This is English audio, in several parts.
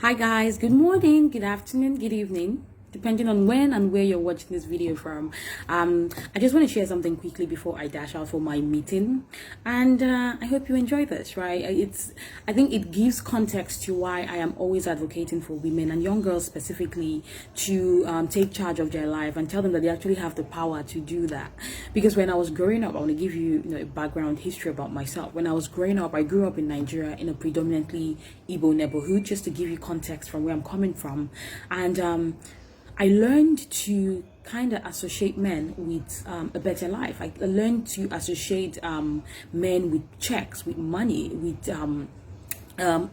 Hi guys, good morning, good afternoon, good evening, depending on when and where you're watching this video from. I just want to share something quickly before I dash out for my meeting, and I hope you enjoy this. Right, I think it gives context to why I am always advocating for women and young girls specifically to take charge of their life and tell them that they actually have the power to do that. Because when I was growing up, I want to give you, a background history about myself. When I was growing up, I grew up in Nigeria in a predominantly Igbo neighborhood, just to give you context from where I'm coming from. And I learned to kind of associate men with a better life. I learned to associate men with checks, with money, with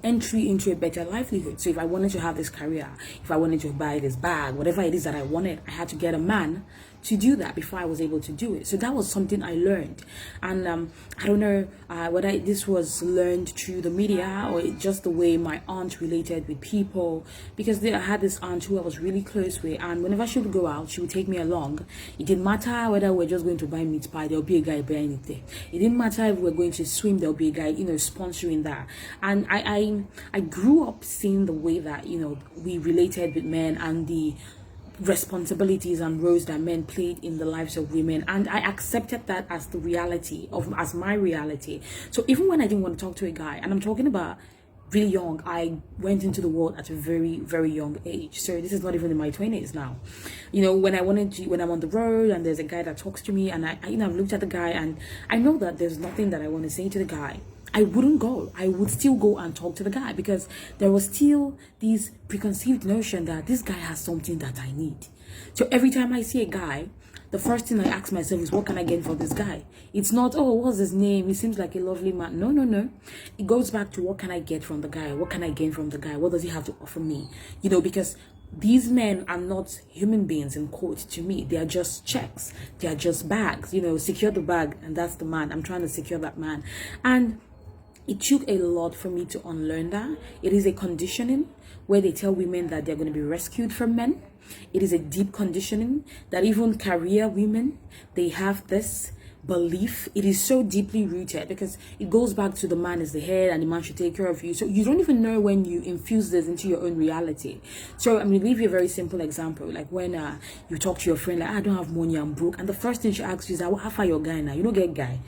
entry into a better livelihood. So if I wanted to have this career, if I wanted to buy this bag, whatever it is that I wanted, I had to get a man to do that before I was able to do it. So that was something I learned. And I don't know whether this was learned through the media or just the way my aunt related with people, because I had this aunt who I was really close with, and whenever she would go out, she would take me along. It didn't matter whether we're just going to buy meat pie, there'll be a guy buying it there. It didn't matter if we're going to swim, there'll be a guy, sponsoring that. And I grew up seeing the way that, we related with men and the responsibilities and roles that men played in the lives of women, and I accepted that as the reality as my reality. So even when I didn't want to talk to a guy, and I'm talking about really young, I went into the world at a very, very young age. So this is not even in my 20s now. When I'm on the road and there's a guy that talks to me, and I've looked at the guy and I know that there's nothing that I want to say to the guy, I wouldn't go. I would still go and talk to the guy, because there was still this preconceived notion that this guy has something that I need. So every time I see a guy, the first thing I ask myself is, what can I get for this guy? It's not, oh, what's his name? He seems like a lovely man. No. It goes back to, what can I get from the guy? What can I gain from the guy? What does he have to offer me? Because these men are not human beings, in quotes, to me. They are just checks. They are just bags. Secure the bag, and that's the man. I'm trying to secure that man. And it took a lot for me to unlearn that. It is a conditioning where they tell women that they're going to be rescued from men. It is a deep conditioning that even career women, they have this belief. It is so deeply rooted, because it goes back to the man is the head and the man should take care of you. So you don't even know when you infuse this into your own reality. So I'm going to give you a very simple example. Like when you talk to your friend, like, I don't have money, I'm broke. And the first thing she asks you is, how far your guy now? You don't get guy.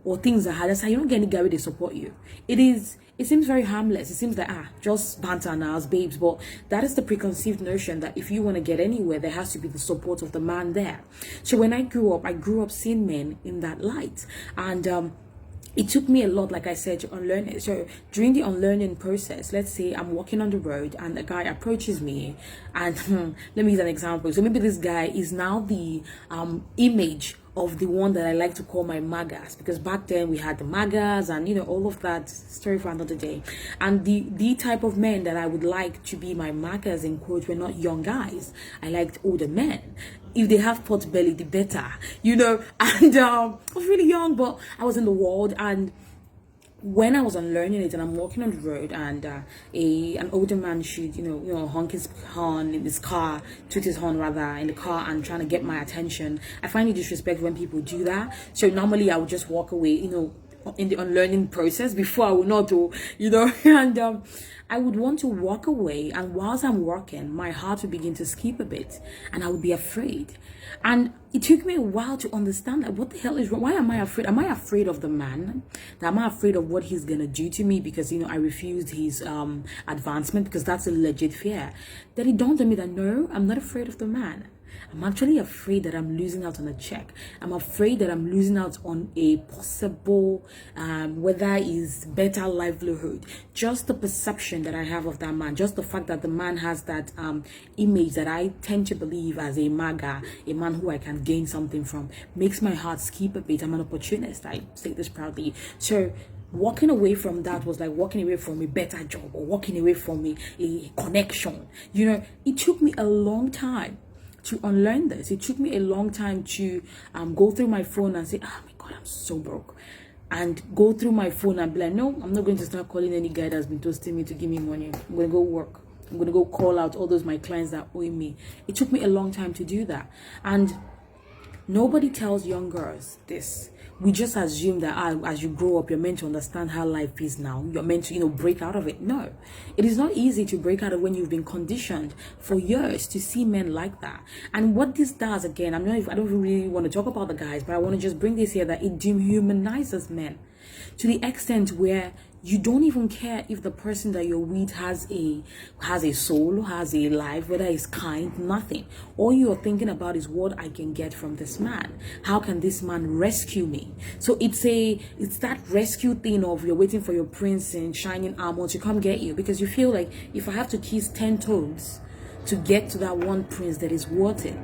Or things are hard. That's how you don't get any guy where they support you. It seems very harmless. It seems like, just banter now as babes. But that is the preconceived notion that if you want to get anywhere, there has to be the support of the man there. So when I grew up seeing men in that light. And it took me a lot, like I said, to unlearn it. So during the unlearning process, let's say I'm walking on the road and a guy approaches me, and let me use an example. So maybe this guy is now the image of the one that I like to call my magas, because back then we had the magas and all of that. Story for another day. And the type of men that I would like to be my magas, in quotes, were not young guys. I liked older men. If they have pot belly, the better, and I was really young, but I was in the world. And when I was unlearning it and I'm walking on the road, and an older man should honk his horn in his car, toot his horn rather in the car, and trying to get my attention, I find it disrespectful when people do that. So normally I would just walk away, in the unlearning process. Before I would not do, and I would want to walk away, and whilst I'm walking, my heart would begin to skip a bit, and I would be afraid. And it took me a while to understand that, what the hell is wrong? Why am I afraid? Am I afraid of the man? Am I afraid of what he's gonna do to me because I refused his advancement? Because that's a legit fear. Then it dawned on me that no, I'm not afraid of the man. I'm actually afraid that I'm losing out on a check. I'm afraid that I'm losing out on a possible, whether is better livelihood. Just the perception that I have of that man, just the fact that the man has that image that I tend to believe as a maga, a man who I can gain something from, makes my heart skip a bit. I'm an opportunist, I say this proudly. So walking away from that was like walking away from a better job, or walking away from a connection. It took me a long time to unlearn this. It took me a long time to go through my phone and say, oh my God, I'm so broke. And go through my phone and be like, no, I'm not going to start calling any guy that's been toasting me to give me money. I'm going to go work. I'm going to go call out all those my clients that owe me. It took me a long time to do that. And nobody tells young girls this. we just assume that as you grow up, you're meant to understand how life is now. You're meant to, break out of it. No, it is not easy to break out of when you've been conditioned for years to see men like that. And what this does, again, I don't really want to talk about the guys, but I want to just bring this here, that it dehumanizes men to the extent where you don't even care if the person that you're with has a soul, has a life, whether it's kind, nothing. All you're thinking about is what I can get from this man. How can this man rescue me? So it's that rescue thing of you're waiting for your prince in shining armor to come get you, because you feel like, if I have to kiss 10 toes to get to that one prince that is worth it.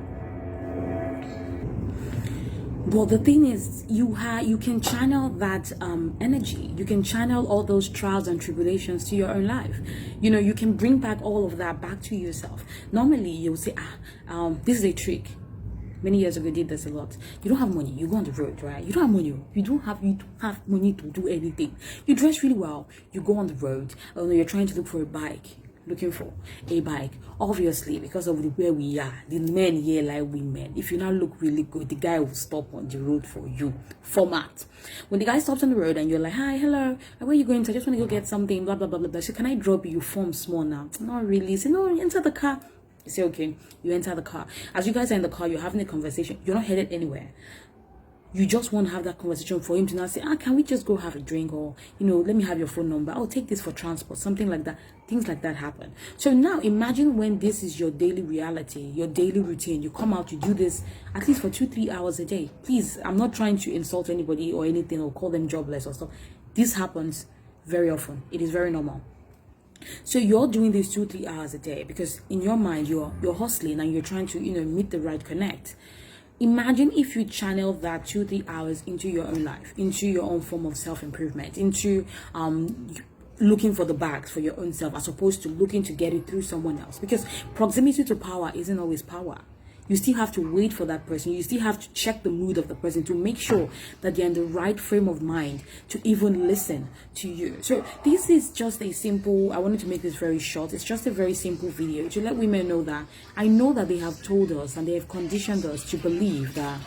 Well, the thing is, you can channel that energy. You can channel all those trials and tribulations to your own life. You can bring back all of that back to yourself. Normally, you'll say, this is a trick. Many years ago, I did this a lot. You don't have money, you go on the road, right? You don't have money. You don't have money to do anything. You dress really well. You go on the road. You're trying to look for a bike. Looking for a bike, obviously, because of where we are, the men here like women. If you now look really good, the guy will stop on the road for you. Format. When the guy stops on the road and you're like, hi, hello, where are you going to? I just want to go get something, blah blah blah blah blah. So can I drop you? You form small now. Not really. Say no, enter the car. You say okay. You enter the car. As you guys are in the car, you're having a conversation. You're not headed anywhere. You just want to have that conversation for him to now say, can we just go have a drink, or let me have your phone number, I'll take this for transport, something like that. Things like that happen. So now imagine when this is your daily reality, your daily routine. You come out, you do this at least for 2-3 hours a day. Please, I'm not trying to insult anybody or anything or call them jobless or stuff. This happens very often. It is very normal. So you're doing this 2-3 hours a day because in your mind you're hustling and you're trying to meet the right connect. Imagine if you channel that 2-3 hours into your own life, into your own form of self-improvement, into looking for the bags for your own self, as opposed to looking to get it through someone else. Because proximity to power isn't always power. You still have to wait for that person. You still have to check the mood of the person to make sure that they're in the right frame of mind to even listen to you. So this is just a simple, I wanted to make this very short. It's just a very simple video to let women know that I know that they have told us and they have conditioned us to believe that,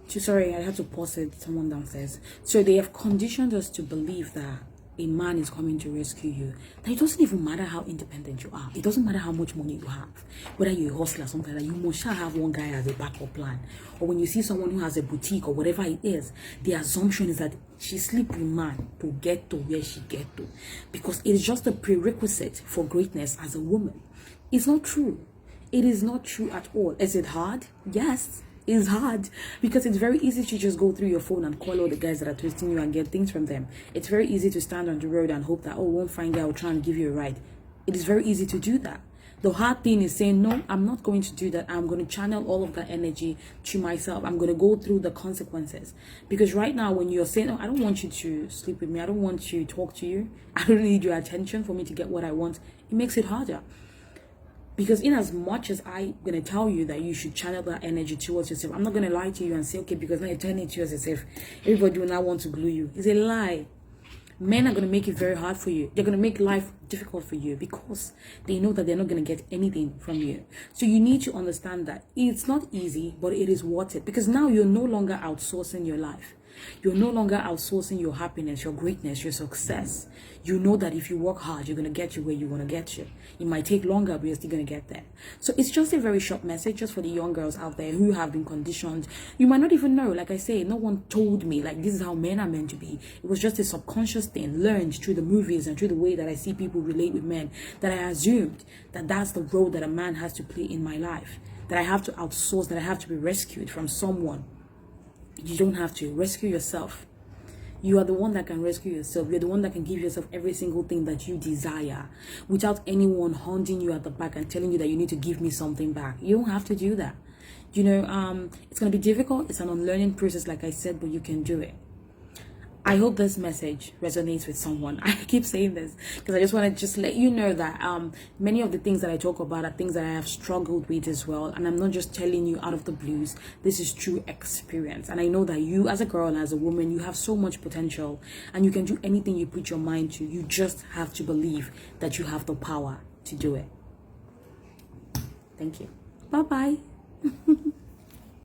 sorry, I had to pause it, someone downstairs. So they have conditioned us to believe that a man is coming to rescue you. That it doesn't even matter how independent you are. It doesn't matter how much money you have. Whether you're a hustler or something like that, you must have one guy as a backup plan. Or when you see someone who has a boutique or whatever it is, the assumption is that she sleep with man to get to where she get to. Because it is just a prerequisite for greatness as a woman. It's not true. It is not true at all. Is it hard? Yes. It's hard because it's very easy to just go through your phone and call all the guys that are twisting you and get things from them. It's very easy to stand on the road and hope that, one fine guy will try and give you a ride. It is very easy to do that. The hard thing is saying, no, I'm not going to do that. I'm going to channel all of that energy to myself. I'm going to go through the consequences. Because right now, when you're saying, I don't want you to sleep with me, I don't want to talk to you, I don't need your attention for me to get what I want, it makes it harder. Because in as much as I'm going to tell you that you should channel that energy towards yourself, I'm not going to lie to you and say, okay, because now you're turning it towards yourself, everybody will now want to glue you. It's a lie. Men are going to make it very hard for you. They're going to make life difficult for you because they know that they're not going to get anything from you. So you need to understand that it's not easy, but it is worth it. Because now you're no longer outsourcing your life. You're no longer outsourcing your happiness, your greatness, your success. You know that if you work hard, you're going to get you where you want to get you. It might take longer, but you're still going to get there. So it's just a very short message just for the young girls out there who have been conditioned. You might not even know. Like I say, no one told me like this is how men are meant to be. It was just a subconscious thing learned through the movies and through the way that I see people relate with men, that I assumed that that's the role that a man has to play in my life, that I have to outsource, that I have to be rescued from someone. You don't have to. Rescue yourself. You are the one that can rescue yourself. You're the one that can give yourself every single thing that you desire without anyone haunting you at the back and telling you that you need to give me something back. You don't have to do that. It's going to be difficult. It's an unlearning process, like I said, but you can do it. I hope this message resonates with someone. I keep saying this because I just want to just let you know that many of the things that I talk about are things that I have struggled with as well. And I'm not just telling you out of the blues. This is true experience. And I know that you as a girl and as a woman, you have so much potential and you can do anything you put your mind to. You just have to believe that you have the power to do it. Thank you. Bye-bye.